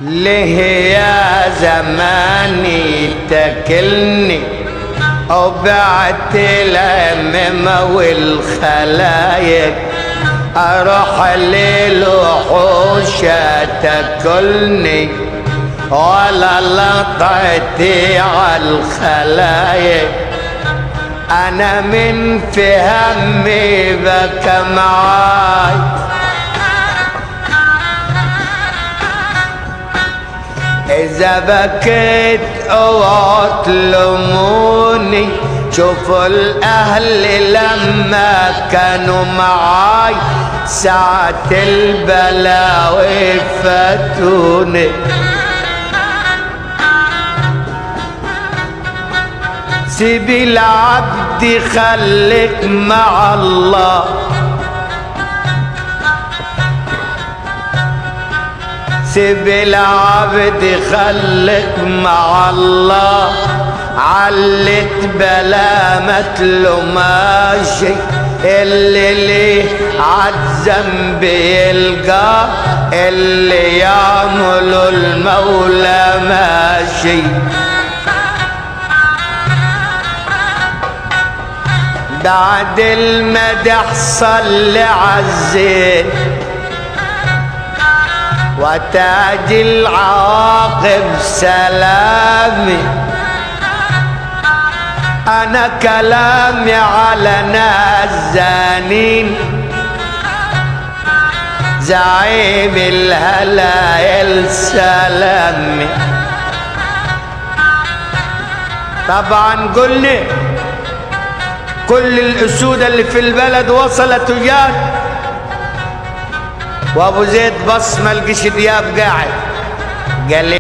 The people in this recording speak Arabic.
ليه يا زماني تاكلني وبعت الأمامة والخلايق، أروح للوحوش تاكلني ولا لطعتي عالخلايق. أنا من في همي بكى معاي، إذا بكيت اوعوا تلوموني، شوفوا الأهل لما كانوا معاي ساعة البلاوي فاتوني. سيب العبد خليك مع الله، سيب العبد خليك مع الله. علت بلا متلو ماشي، اللي ليه عالذنب يلقى، اللي يعملوا المولى ماشي. بعد المدح صلي عالزين وتاج العواقب سلامي. أنا كلامي على ناس زانين، زعيم الهلايل سلامي. طبعا قلنا كل الأسود اللي في البلد وصلت وجات، وابو زيد بص ما لقيش دياب قاعد، قال